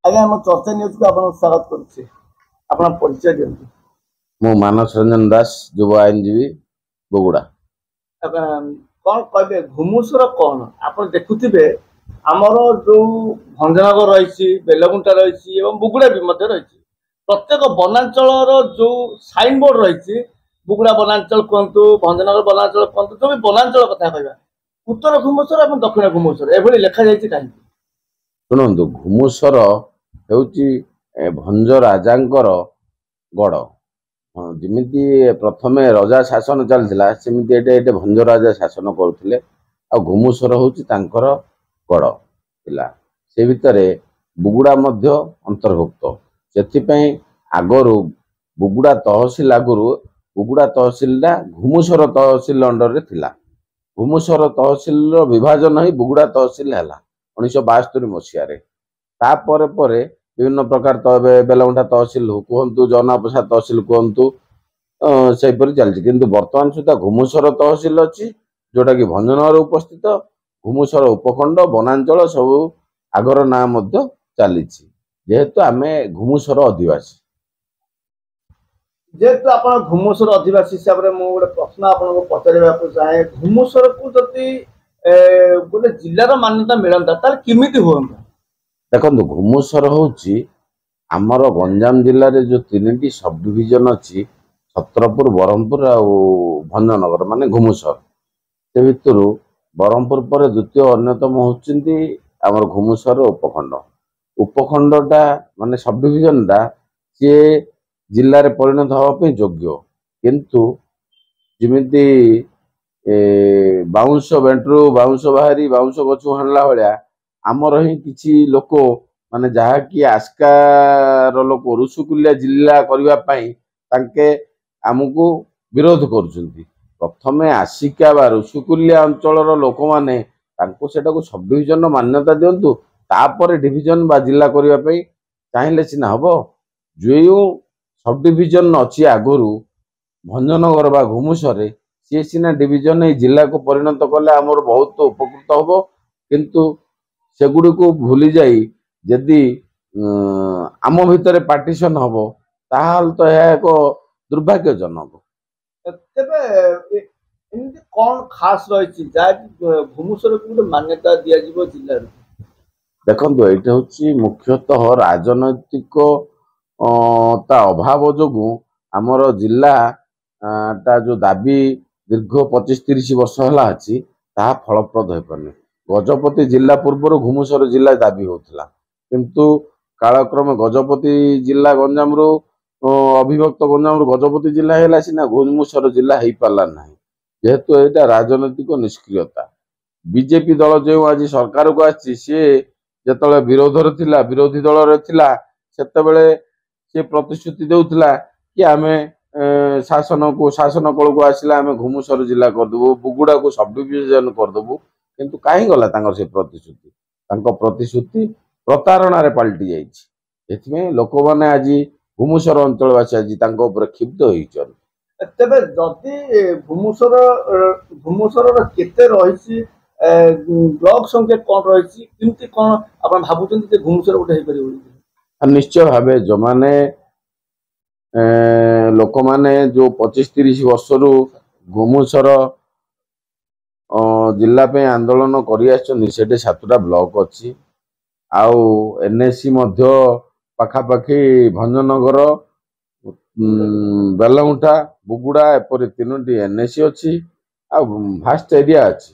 आज्ञा आम चर्चा न्यूज को आप स्वागत कर परिचय दिखती मु मानस रंजन दास युव आईनजीवी बगुड़ा कौन कहे घुमुसर कौन आप देखुवे आमर जो भंजनगर रही बेलगुंटा रही बुगुड़ा भी रही प्रत्येक वनांचल जो साइन बोर्ड रही बुगुड़ा वनांचल कहतु भंजनगर वनांचल कहतु जो भी वनांचल कथा कह उत्तर घुमुसर और दक्षिण घुमुसर एभली लिखा जाए कहीं शुणु घुमुसर हूँ भंज राजांकर गड़ जमीती प्रथमे रजा शासन चलता सेमती भंज राजा शासन करुले आ घुमुसर हूँ गड़ पिला से भितर बुगुड़ा अंतर्भुक्त से आगु बुगुड़ा तहसिल आगु बुगुड़ा तहसिल घुमुसर तहसिल अंडर रे थिला घुमुसर तहसिल विभाजन ही बुगुड़ा तहसिल है 1972 मसीह विभिन्न प्रकार बेलगुंठा तहसिल कहतु जनाप्रसाद तहसिल कहतु से चलती किंतु बर्तमान सुधा घुमुसर तहसिल अच्छी जोटा कि भंजनगर उपस्थित घुमुसर उपखंड वनांचल सब आगर ना चली जेहेतु आम घुमुसर अधिवासी जेहेतु आप घुमुसर अधिवासी हिसाब से मुझे गोटे प्रश्न आपको पचार चाहे घुमुसर को जदि गोटे जिलार मान्यता मिलता केमी हूँ देखो घुमुसर हूँ आमर गंजाम जिले में जो 3टी सब डिविजन अच्छी छत्रपुर ब्रह्मपुर आ भंजनगर माने घुमुसर से भितर ब्रह्मपुर पर द्वितीय अन्यतम होती आमर घुमुसर उपखंडटा माने सब डिविजनटा सी जिले में परिणत हाँपी योग्य किंतु जमीती बाउंश बेंट्रु बाउंश बाहरी बाउंश गचु हाणला भाया आमर ही किसी लोक माने जहाँकि आस्कार लोक ऋषिकुलिया जिला करने आमको विरोध करुँच प्रथमे आसिका बा ऋषिकुलिया अंचल लोक मैंने सब डिविजन मान्यता दिंतु तापर डिविजन बा जिला करने चाहिए सीना हम जो सब डिविजन अच्छी आगु भंजनगर बा घुमुसर सी सीना डिविजन ये जिला को परिणत कले आमर बहुत उपकृत हम किंतु सेगुड़ी को भूली जाई जदि आम भितर पार्टीशन हम ताल तो यह एक दुर्भाग्यजनक कौन खास रही घुमुसर को मान्यता दि जिले देखो ये हूँ मुख्यतः राजनैतिक अभाव जो आमर जिला टा जो दाबी दीर्घ 25-30 वर्ष है अच्छी फलप्रद हो पारे गजपति जिला पूर्व घुमुसर जिला दाबी होता किंतु कालक्रमे गजपति जिला गंजाम अभिभक्त गंजाम गजपति जिला है सीना घुमुसर जिला हो पारा ना जेहेतु यहाँ राजनैतिक निष्क्रियता बीजेपी दल जो आज सरकार को आसी जो विरोध विरोधी दल से सी प्रतिश्रुति देउथिला कि आमे शासन कल को आसला आमे घुमुसर जिला करदेबू बुगुड़ा को सब डिविजन करदेबू किंतु कहीं गला से प्रतिश्रुति प्रतारणा रे पलटि जाइए लोक मैंने आज घुमुसर अंचलवासी आज क्षिप्त होती तेबे जदि घुमुसर केते रही ब्लॉक संख्या कौन रही किमती कौन आप भावुं घुमुसर गोटे निश्चय भाव जो मैंने लोक मैंने जो 25-30 वर्ष घुमुसर जिला पे आंदोलन कर 7टा ब्लॉक अच्छी आउ एनएससी पाखापाखि भंजनगर बेलगुंठा बुगुड़ा एपरी 3टी एनएससी अच्छी आ भास्ट एरिया अच्छी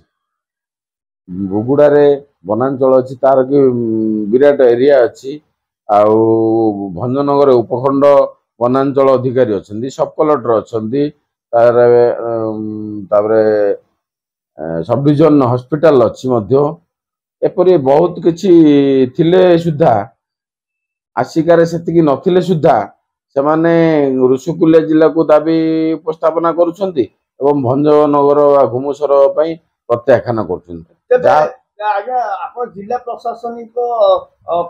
बुगुड़ा रे वनांचल अच्छी तार कि विराट एरिया अच्छी आउ भंजनगर उपखंड वनांचल अधिकारी अच्छा सब कलेक्टर अच्छा सब डिविजन हॉस्पिटल अच्छी एपरी बहुत किछि थिले सुधा आसिकार से नथिले सुधा से माने ऋषिकुलिया जिला को दाबी उपस्थापना करुछंती एवं भंजनगर घुमुसर प्रत्याख्यान कर आज्ञा आप जिला प्रशासनिक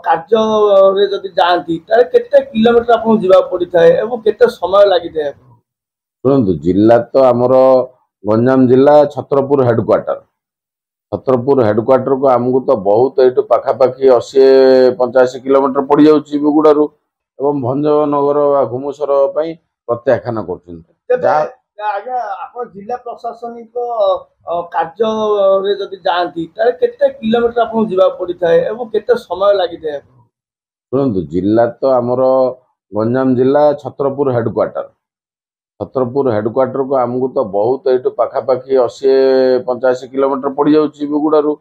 कार्य जदि जाती केते किलोमीटर आपको जीवाक पड़ता है एवं केते समय लगी था शुणु जिला तो आमर गंजाम जिला छत्रपुर हेडक्वार्टर ଛତ୍ରପୁର ହେଡକ୍ୱାର୍ଟର କୁ ଆମକୁ ତ ବହୁତ ଏଇଠୁ ପାଖାପାଖି 80-85 କିଲୋମିଟର ପଡ଼ିଯାଉଛି ବୁଗୁଡାରୁ, ଏବଂ ଭଞ୍ଜନଗର ବା ଘୁମୁସର ପାଇଁ ପ୍ରତ୍ୟାଖ୍ୟାନ କରୁଛନ୍ତି। ତେବେ ଯାହା ଆଜ୍ଞା ଆପଣ ଜିଲ୍ଲା ପ୍ରଶାସନିକ କାର୍ଯ୍ୟରେ ଯଦି ଯାଆନ୍ତି ତାହେଲେ କେତେ କିଲୋମିଟର ଆପଣଙ୍କୁ ଯିବାକୁ ପଡିଥାଏ ଏବଂ କେତେ ସମୟ ଲାଗିଥାଏ ଆପଣଙ୍କୁ? ଶୁଣନ୍ତୁ, ଜିଲ୍ଲା ତ ଆମର ଗଞ୍ଜାମ ଜିଲ୍ଲା ଛତ୍ରପୁର ହେଡକ୍ୱାର୍ଟର। ଛତ୍ରପୁର ହେଡକ୍ୱାର୍ଟରକୁ ଆମକୁ ତ ବହୁତ ଏଇଠୁ ପାଖାପାଖି 80-85 କିଲୋମିଟର ପଡ଼ିଯାଉଛି ବୁଗୁଡାରୁ।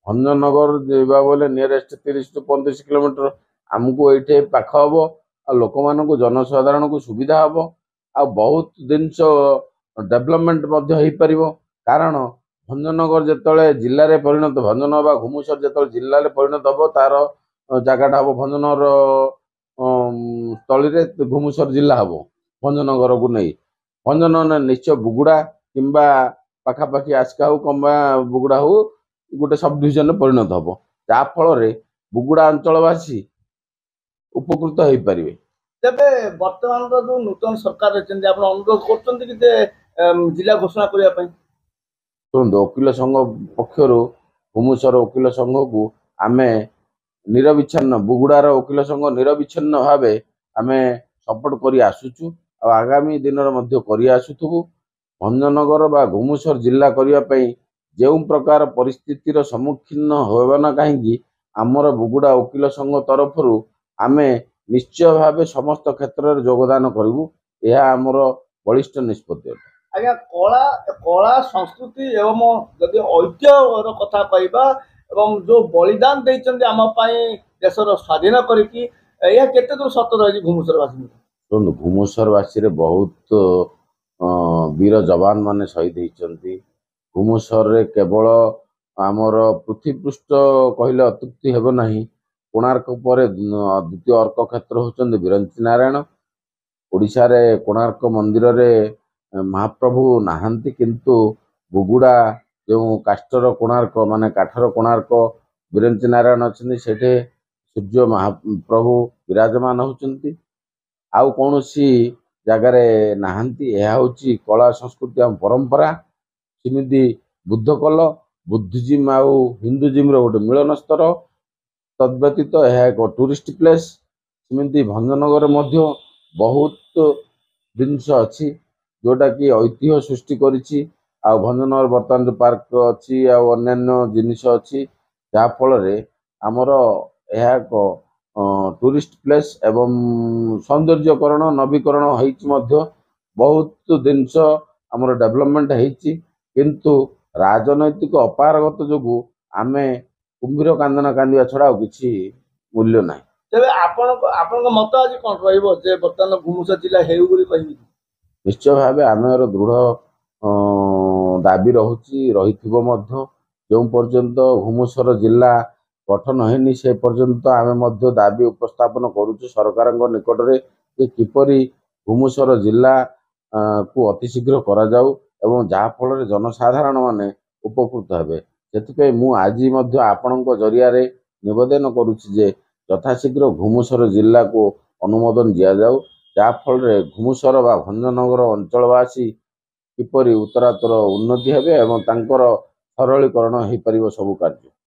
ଭଞ୍ଜନଗର ଯିବା ବୋଲେ ନିୟରେଷ୍ଟ 30-35 କିଲୋମିଟର। ଆମକୁ ଏଇଠି ପାଖ ହବ, ଆଉ ଲୋକମାନଙ୍କୁ ଜନସାଧାରଣଙ୍କୁ ସୁବିଧା ହବ, ଆଉ ବହୁତ ଜିନିଷ ଡେଭଲପମେଣ୍ଟ ମଧ୍ୟ ହେଇପାରିବ। କାରଣ ଭଞ୍ଜନଗର ଯେତେବେଳେ ଜିଲ୍ଲାରେ ପରିଣତ, ଭଞ୍ଜନଗର ବା ଘୁମୁସର ଯେତେବେଳେ ଜିଲ୍ଲାରେ ପରିଣତ ହବ, ତାର ଜାଗାଟା ହବ ଭଞ୍ଜନଗର ସ୍ଥଳୀରେ ଘୁମୁସର ଜିଲ୍ଲା ହବ ଭଞ୍ଜନଗରକୁ ନେଇ। ଭଞ୍ଜନଗର ନିଶ୍ଚୟ ବୁଗୁଡା କିମ୍ବା ପାଖାପାଖି ଆସ୍କା ହଉ କିମ୍ବା ବୁଗୁଡା ହଉ ଗୋଟେ ସବ୍ ଡିଭିଜନରେ ପରିଣତ ହବ, ଯାହା ଫଳରେ ବୁଗୁଡା ଅଞ୍ଚଳବାସୀ ଉପକୃତ ହେଇପାରିବେ। ତେବେ ବର୍ତ୍ତମାନର ଯୋଉ ନୂତନ ସରକାର ଅଛନ୍ତି ଆପଣ ଅନୁରୋଧ କରୁଛନ୍ତି କି ଯେ ଜିଲ୍ଲା ଘୋଷଣା କରିବା ପାଇଁ? ଶୁଣନ୍ତୁ, ଓକିଲ ସଂଘ ପକ୍ଷରୁ ଘୁମୁସର ଓକିଲ ସଂଘକୁ ଆମେ ନିରବିଚ୍ଛିନ୍ନ, ବୁଗୁଡାର ଓକିଲ ସଂଘ ନିରବିଚ୍ଛିନ୍ନ ଭାବେ ଆମେ ସପୋର୍ଟ କରି ଆସୁଛୁ, ଆଉ ଆଗାମୀ ଦିନରେ ମଧ୍ୟ କରି ଆସୁଥିବୁ। ଭଞ୍ଜନଗର ବା ଘୁମୁସର ଜିଲ୍ଲା କରିବା ପାଇଁ ଯେଉଁ ପ୍ରକାର ପରିସ୍ଥିତିର ସମ୍ମୁଖୀନ ହେବା ନା କାହିଁକି, ଆମର ବୁଗୁଡା ଓକିଲ ସଂଘ ତରଫରୁ ଆମେ ନିଶ୍ଚୟ ଭାବେ ସମସ୍ତ କ୍ଷେତ୍ରରେ ଯୋଗଦାନ କରିବୁ। ଏହା ଆମର ବଳିଷ୍ଠ ନିଷ୍ପତ୍ତି ଅଟେ। ଆଜ୍ଞା, କଳା ସଂସ୍କୃତି ଏବଂ ଯଦି ଐତିହ୍ୟର କଥା କହିବା ଏବଂ ଯୋଉ ବଳିଦାନ ଦେଇଛନ୍ତି ଆମ ପାଇଁ ଦେଶର ସ୍ୱାଧୀନ କରିକି, ଏହା କେତେ ଦୂର ସତ ରହିଛି ଘୁମୁସର ବାସୀ? ଶୁଣନ୍ତୁ, ଘୁମୁସରବାସୀରେ ବହୁତ ବୀର ଯବାନ ମାନେ ଶହୀଦ ହେଇଛନ୍ତି। ଘୁମୁସରରେ କେବଳ ଆମର ପୃଥିବୀପୃଷ୍ଠ କହିଲେ ଅତ୍ୟୁକ୍ତି ହେବ ନାହିଁ, କୋଣାର୍କ ପରେ ଦ୍ୱିତୀୟ ଅର୍କ କ୍ଷେତ୍ର ହେଉଛନ୍ତି ବିରଞ୍ଚି ନାରାୟଣ। ଓଡ଼ିଶାରେ କୋଣାର୍କ ମନ୍ଦିରରେ ମହାପ୍ରଭୁ ନାହାନ୍ତି, କିନ୍ତୁ ବୁଗୁଡା ଯେଉଁ କାଷ୍ଠର କୋଣାର୍କ ମାନେ କାଠର କୋଣାର୍କ ବିରଞ୍ଚି ନାରାୟଣ ଅଛନ୍ତି, ସେଠି ସୂର୍ଯ୍ୟ ମହାପ୍ରଭୁ ବିରାଜମାନ ହେଉଛନ୍ତି। ଆଉ କୌଣସି ଜାଗାରେ ନାହାନ୍ତି। ଏହା ହେଉଛି କଳା ସଂସ୍କୃତି ଆମ ପରମ୍ପରା। ସେମିତି ବୁଦ୍ଧକଲ, ବୁଦ୍ଧିଜିମ୍ ଆଉ ହିନ୍ଦୁଜିମ୍ର ଗୋଟେ ମିଳନ ସ୍ତର। ତଦ୍ବ୍ୟତୀତ ଏହା ଏକ ଟୁରିଷ୍ଟ ପ୍ଲେସ୍। ସେମିତି ଭଞ୍ଜନଗରରେ ମଧ୍ୟ ବହୁତ ଜିନିଷ ଅଛି ଯେଉଁଟାକି ଐତିହ୍ୟ ସୃଷ୍ଟି କରିଛି। ଆଉ ଭଞ୍ଜନଗର ବର୍ତ୍ତମାନ ଯେଉଁ ପାର୍କ ଅଛି ଆଉ ଅନ୍ୟାନ୍ୟ ଜିନିଷ ଅଛି, ଯାହାଫଳରେ ଆମର ଏହା ଏକ ଟୁରିଷ୍ଟ ପ୍ଲେସ୍ ଏବଂ ସୌନ୍ଦର୍ଯ୍ୟକରଣ ନବୀକରଣ ହେଇଛି ମଧ୍ୟ। ବହୁତ ଜିନିଷ ଆମର ଡେଭଲପମେଣ୍ଟ ହେଇଛି, କିନ୍ତୁ ରାଜନୈତିକ ଅପାରଗତା ଯୋଗୁଁ ଆମେ କୁମ୍ଭୀର କାନ୍ଦଣା କାନ୍ଦିବା ଛଡ଼ା ଆଉ କିଛି ମୂଲ୍ୟ ନାହିଁ। ତେବେ ଆପଣଙ୍କ ମତ ଆଜି କ'ଣ ରହିବ ଯେ ବର୍ତ୍ତମାନ ଘୁମୁସର ଜିଲ୍ଲା ହେଉ ବୋଲି କହିବି? ନିଶ୍ଚୟ ଭାବେ ଆମର ଦୃଢ଼ ଦାବି ରହୁଛି, ରହିଥିବ ମଧ୍ୟ। ଯେଉଁ ପର୍ଯ୍ୟନ୍ତ ଘୁମୁସର ଜିଲ୍ଲା ଗଠନ ହେଇନି, ସେ ପର୍ଯ୍ୟନ୍ତ ଆମେ ମଧ୍ୟ ଦାବି ଉପସ୍ଥାପନ କରୁଛୁ ସରକାରଙ୍କ ନିକଟରେ ଯେ କିପରି ଘୁମୁସର ଜିଲ୍ଲା କୁ ଅତିଶୀଘ୍ର କରାଯାଉ ଏବଂ ଯାହାଫଳରେ ଜନସାଧାରଣ ମାନେ ଉପକୃତ ହେବେ। ସେଥିପାଇଁ ମୁଁ ଆଜି ମଧ୍ୟ ଆପଣଙ୍କ ଜରିଆରେ ନିବେଦନ କରୁଛି ଯେ ଯଥାଶୀଘ୍ର ଘୁମୁସର ଜିଲ୍ଲାକୁ ଅନୁମୋଦନ ଦିଆଯାଉ, ଯାହାଫଳରେ ଘୁମୁସର ବା ଭଞ୍ଜନଗର ଅଞ୍ଚଳବାସୀ କିପରି ଉତ୍ତରୋତ୍ତର ଉନ୍ନତି ହେବେ ଏବଂ ତାଙ୍କର ସରଳୀକରଣ ହେଇପାରିବ ସବୁ କାର୍ଯ୍ୟ।